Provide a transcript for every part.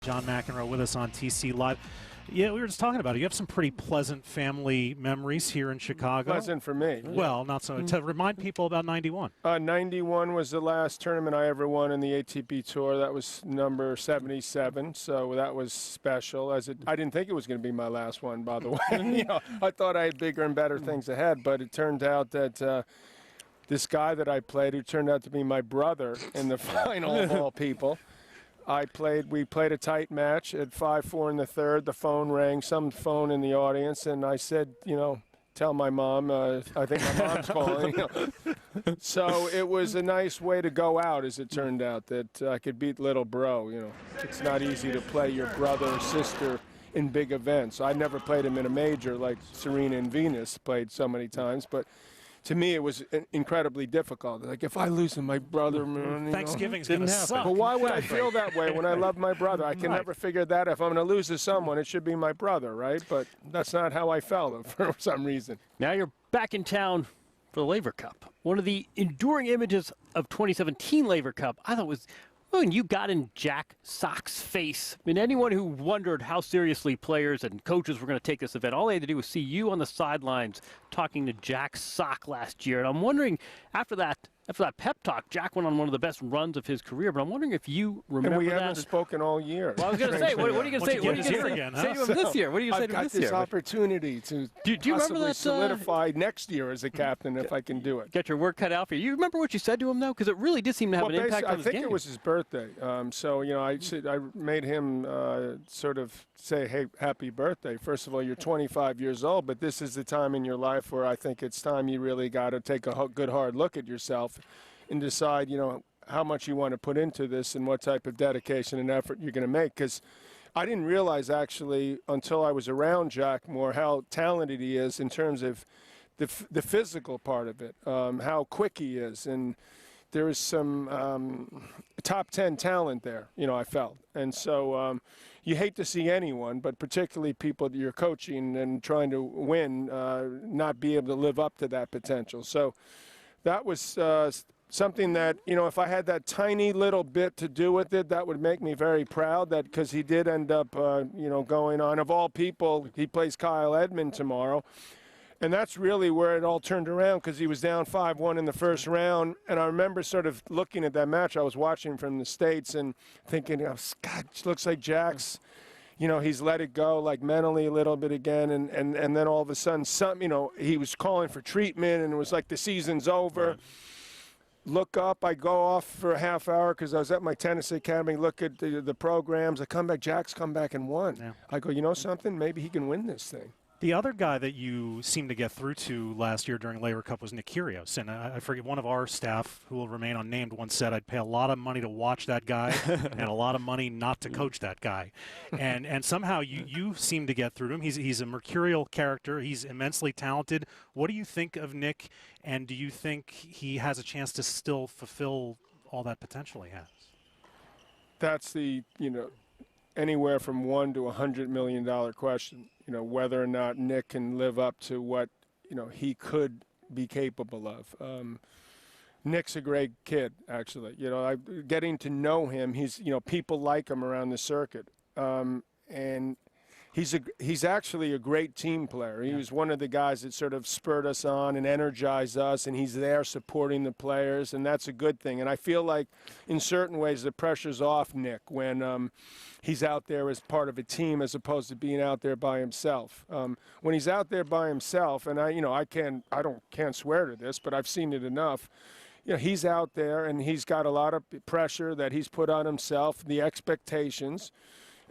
John McEnroe with us on TC Live. Yeah, we were just talking about it. You have some pretty pleasant family memories here in Chicago. Pleasant for me. Well, not so. To remind people about 91. 91 was the last tournament I ever won in the ATP Tour. That was number 77, so that was special. I didn't think it was going to be my last one, by the way. I thought I had bigger and better things ahead, but it turned out that this guy that I played, who turned out to be my brother in the final of all people, we played a tight match at 5-4 in the third. The phone rang, some phone in the audience, and I said, tell my mom, I think my mom's calling. So it was a nice way to go out, as it turned out, that I could beat little bro. It's not easy to play your brother or sister in big events. I never played him in a major like Serena and Venus played so many times, but to me, it was incredibly difficult. Like, if I lose to my brother, Thanksgiving's going to suck. But why would I feel that way when I love my brother? I can never figure that. If I'm going to lose to someone, it should be my brother, right? But that's not how I felt for some reason. Now you're back in town for the Laver Cup. One of the enduring images of 2017 Laver Cup, I thought, was when you got in Jack Sock's face. I mean, anyone who wondered how seriously players and coaches were going to take this event, all they had to do was see you on the sidelines talking to Jack Sock last year. And I'm wondering, after that pep talk, Jack went on one of the best runs of his career, but I'm wondering if you remember that. And we haven't spoken all year. Well, I was going to say, what are you going to say? What are you going to say to him this year? What are you going to say to him this year? I've got this opportunity to do you remember that, solidify next year as a captain if I can do it. Get your work cut out for you. You remember what you said to him, though? Because it really did seem to have an impact on his game. I think it was his birthday. So, I made him sort of say, hey, happy birthday. First of all, you're 25 years old, but this is the time in your life where I think it's time you really got to take a good hard look at yourself and decide, how much you want to put into this and what type of dedication and effort you're going to make. Because I didn't realize, actually, until I was around Jack more, how talented he is in terms of the physical part of it, how quick he is. And there is some top 10 talent there, I felt. And so you hate to see anyone, but particularly people that you're coaching and trying to win, not be able to live up to that potential. So that was something that, if I had that tiny little bit to do with it, that would make me very proud, that because he did end up, going on. Of all people, he plays Kyle Edmund tomorrow. And that's really where it all turned around, because he was down 5-1 in the first round. And I remember sort of looking at that match. I was watching from the States and thinking, God, it looks like Jack's, he's let it go, like mentally a little bit again. And then all of a sudden, he was calling for treatment, and it was like the season's over. Right. Look up, I go off for a half hour because I was at my tennis academy, look at the programs. I come back, Jack's come back and won. Yeah. I go, you know something? Maybe he can win this thing. The other guy that you seemed to get through to last year during Laver Cup was KYRGIOS. And I forget, one of our staff, who will remain unnamed, once said, I'd pay a lot of money to watch that guy and a lot of money not to coach that guy. And somehow you seem to get through to him. He's a mercurial character. He's immensely talented. What do you think of Nick, and do you think he has a chance to still fulfill all that potential he has? That's the, anywhere from $1 to $100 million question. Whether or not Nick can live up to what, he could be capable of. Nick's a great kid, actually. Getting to know him, he's, people like him around the circuit. And he's actually a great team player. He was one of the guys that sort of spurred us on and energized us, and he's there supporting the players, and that's a good thing. And I feel like in certain ways the pressure's off Nick when he's out there as part of a team as opposed to being out there by himself. When he's out there by himself, and I can't swear to this, but I've seen it enough. He's out there and he's got a lot of pressure that he's put on himself, the expectations.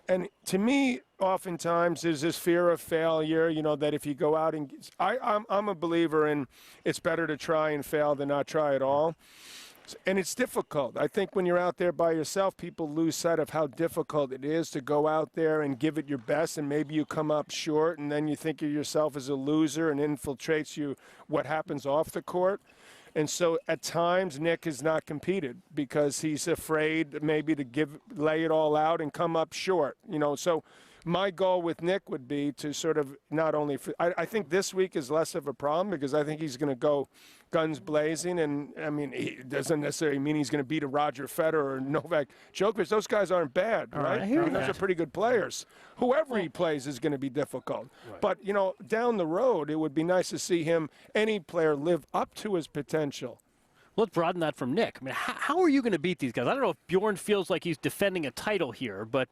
And to me, oftentimes, there's this fear of failure, that if you go out and I'm a believer in it's better to try and fail than not try at all. And it's difficult. I think when you're out there by yourself, people lose sight of how difficult it is to go out there and give it your best, and maybe you come up short, and then you think of yourself as a loser and infiltrates you what happens off the court. And so at times Nick has not competed because he's afraid maybe to lay it all out and come up short. So my goal with Nick would be to sort of not only I think this week is less of a problem because I think he's going to go guns blazing, and I mean, it doesn't necessarily mean he's going to beat a Roger Federer or Novak Djokovic. Those guys aren't bad, right? I hear you. Those are pretty good players. Whoever he plays is going to be difficult. But, you know, down the road, it would be nice to see any player live up to his potential. Let's broaden that from Nick. I mean, how are you going to beat these guys? I don't know if Bjorn feels like he's defending a title here, but,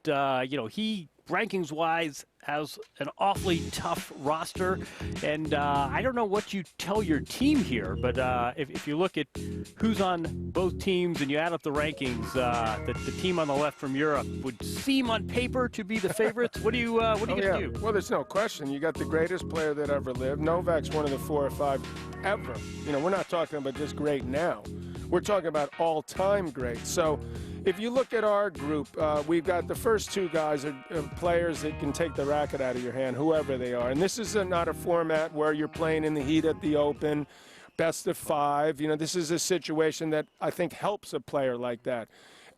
you know, he, rankings-wise, has an awfully tough roster. And I don't know what you tell your team here, but if you look at who's on both teams and you add up the rankings, the team on the left from Europe would seem on paper to be the favorites. What are you going to do? Well, there's no question. You got the greatest player that ever lived. Novak's one of the 4 or 5 ever. You know, we're not talking about just great now. We're talking about all-time great. So if you look at our group, we've got the first 2 guys are players that can take the racket out of your hand, whoever they are. And this is not a format where you're playing in the heat at the Open, best of 5. You know, this is a situation that I think helps a player like that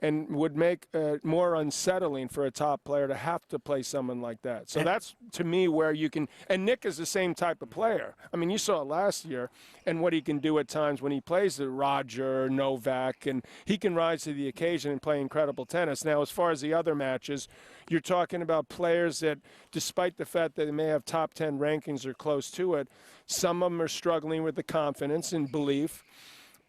and would make more unsettling for a top player to have to play someone like that. So that's, to me, where you can – and Nick is the same type of player. I mean, you saw it last year and what he can do at times when he plays the Roger, Novak, and he can rise to the occasion and play incredible tennis. Now, as far as the other matches, you're talking about players that, despite the fact that they may have top 10 rankings or close to it, some of them are struggling with the confidence and belief.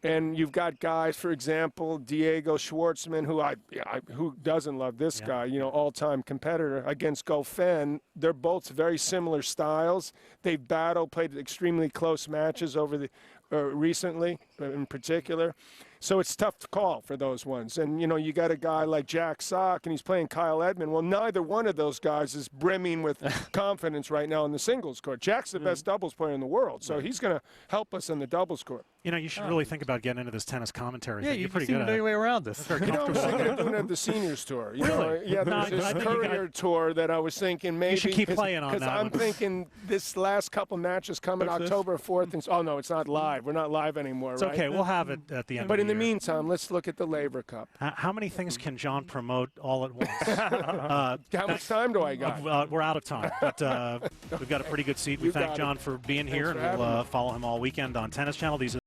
And you've got guys, for example, Diego Schwartzman, who doesn't love this guy, you know, all-time competitor against Goffin. They're both very similar styles. They've played extremely close matches over the recently, in particular. So it's tough to call for those ones. And, you know, you got a guy like Jack Sock, and he's playing Kyle Edmund. Well, neither one of those guys is brimming with confidence right now in the singles court. Jack's the best doubles player in the world, so he's going to help us in the doubles court. You know, you should really think about getting into this tennis commentary Yeah, thing. You're you pretty seem good to at know it. your way around this. You know, I was thinking of doing it at the seniors tour. You know, yeah, there's this I think you Courier tour that I was thinking maybe. You should keep playing on that Because I'm one. thinking this last couple matches coming October 4th. And, oh, no, it's not live. We're not live anymore, It's right? okay. We'll have it at the end But of in the year. meantime, let's look at the Laver Cup. How many things can John promote all at once? How much time do I got? We're out of time, but we've got a pretty good seat. We You thank got John it. for being Thanks here, for and having we'll me. follow him all weekend on Tennis Channel. These are